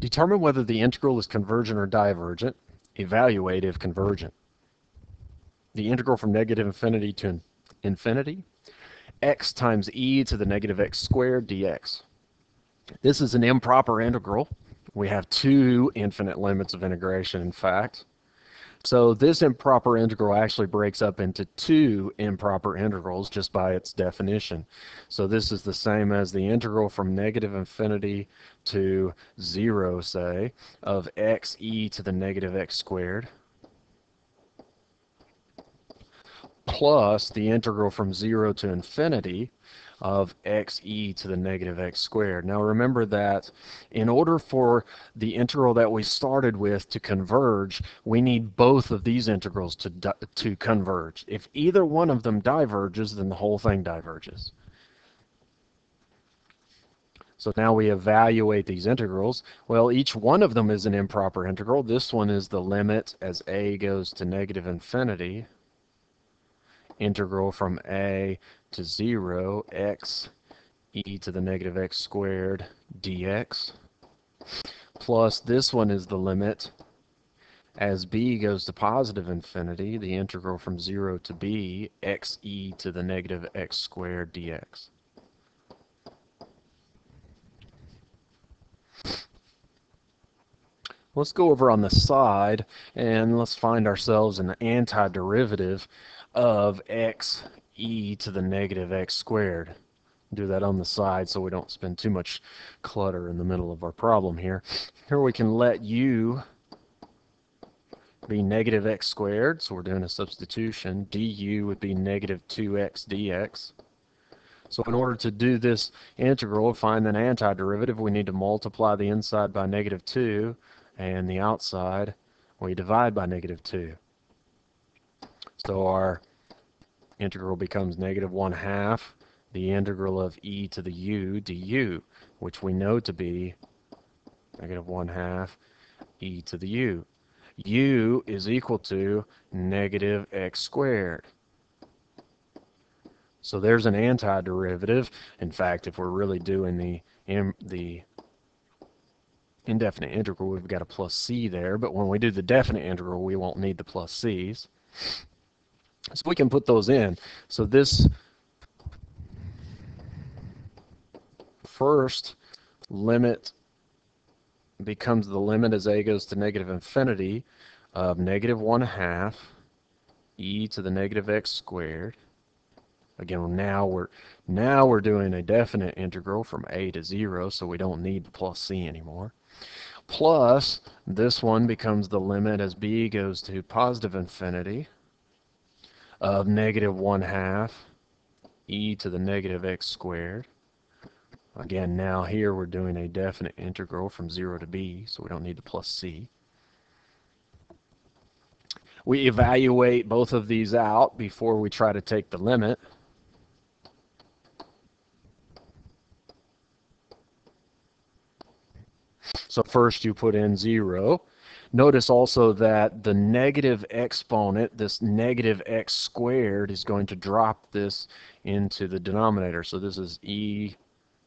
Determine whether the integral is convergent or divergent. Evaluate if convergent. The integral from negative infinity to infinity, x times e to the negative x squared dx. This is an improper integral. We have two infinite limits of integration, in fact. So this improper integral actually breaks up into two improper integrals just by its definition. So this is the same as the integral from negative infinity to 0, say, of x e to the negative x squared, plus the integral from 0 to infinity of x e to the negative x squared. Now remember that in order for the integral that we started with to converge, we need both of these integrals to converge. If either one of them diverges, then the whole thing diverges. So now we evaluate these integrals. Well, each one of them is an improper integral. This one is the limit as a goes to negative infinity, integral from a to 0, x e to the negative x squared dx, plus this one is the limit as b goes to positive infinity, the integral from 0 to b, x e to the negative x squared dx. Let's go over on the side and let's find ourselves an antiderivative of x e to the negative x squared. Do that on the side so we don't spend too much clutter in the middle of our problem here. Here we can let u be negative x squared, so we're doing a substitution. Du would be negative 2x dx. So in order to do this integral, find an antiderivative, we need to multiply the inside by negative 2, and the outside we divide by negative 2. So our integral becomes negative 1/2 the integral of e to the u du, which we know to be negative 1/2 e to the u. U is equal to negative x squared. So there's an antiderivative. In fact, if we're really doing the indefinite integral, we've got a plus c there, but when we do the definite integral, we won't need the plus c's. So we can put those in. So this first limit becomes the limit as a goes to negative infinity of negative 1/2 e to the negative x squared. Again, now we're doing a definite integral from a to 0, so we don't need the plus c anymore. Plus, this one becomes the limit as b goes to positive infinity of negative 1/2 e to the negative x squared. Again, now here we're doing a definite integral from 0 to b, so we don't need the plus c. We evaluate both of these out before we try to take the limit. So first you put in 0. Notice also that the negative exponent, this negative x squared, is going to drop this into the denominator. So this is e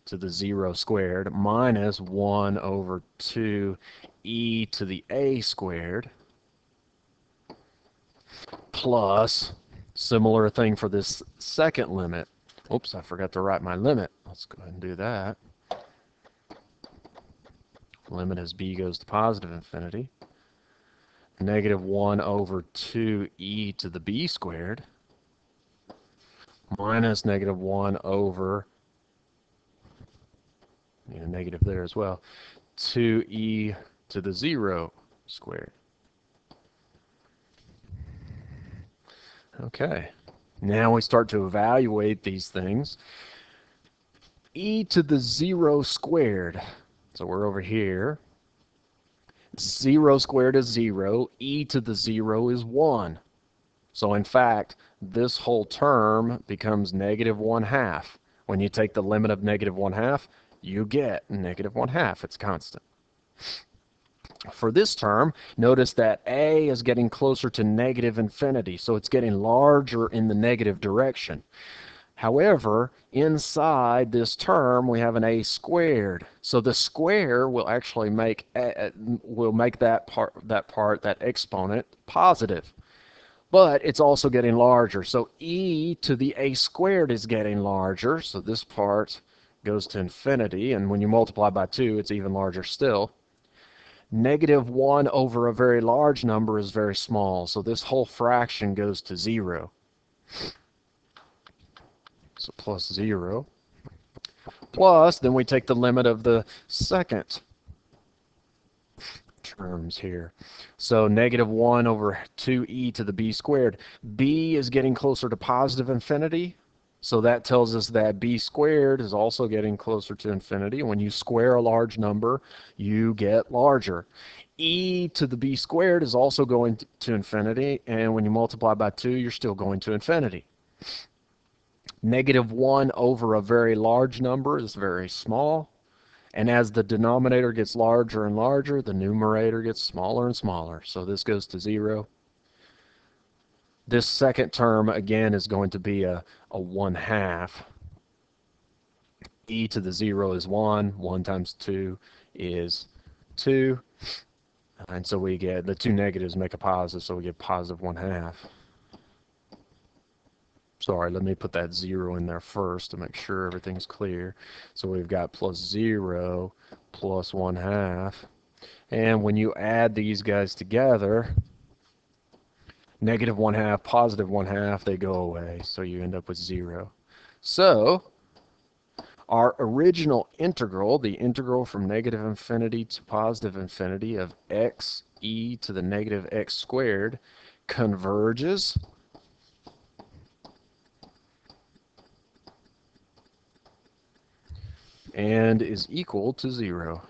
to the 0 squared minus 1 over 2 e to the a squared, plus similar thing for this second limit. Oops, I forgot to write my limit. Let's go ahead and do that. Limit as b goes to positive infinity, negative 1 over 2 e to the b squared minus negative 1 over, need a negative there as well, 2e to the 0 squared. Okay, now we start to evaluate these things. E to the 0 squared. So we're over here. 0 squared is 0. E to the 0 is 1. So in fact, this whole term becomes negative 1/2. When you take the limit of negative 1/2, you get negative 1/2. It's constant. For this term, notice that a is getting closer to negative infinity, so it's getting larger in the negative direction. However, inside this term we have an a squared. So the square will actually make that exponent positive. But it's also getting larger. So e to the a squared is getting larger. So this part goes to infinity, and when you multiply by 2, it's even larger still. Negative 1 over a very large number is very small. So this whole fraction goes to 0. So plus 0. Plus, then we take the limit of the second terms here. So negative 1 over 2e to the b squared. B is getting closer to positive infinity. So that tells us that b squared is also getting closer to infinity. When you square a large number, you get larger. E to the b squared is also going to infinity. And when you multiply by 2, you're still going to infinity. Negative 1 over a very large number is very small. And as the denominator gets larger and larger, the numerator gets smaller and smaller. So this goes to 0. This second term, again, is going to be a 1/2. E to the 0 is 1. 1 times 2 is 2. And so we get, the two negatives make a positive, so we get positive 1/2. Sorry, let me put that 0 in there first to make sure everything's clear. So we've got plus 0 plus 1/2. And when you add these guys together, negative 1/2, positive 1/2, they go away. So you end up with 0. So our original integral, the integral from negative infinity to positive infinity of x e to the negative x squared, converges and is equal to 0.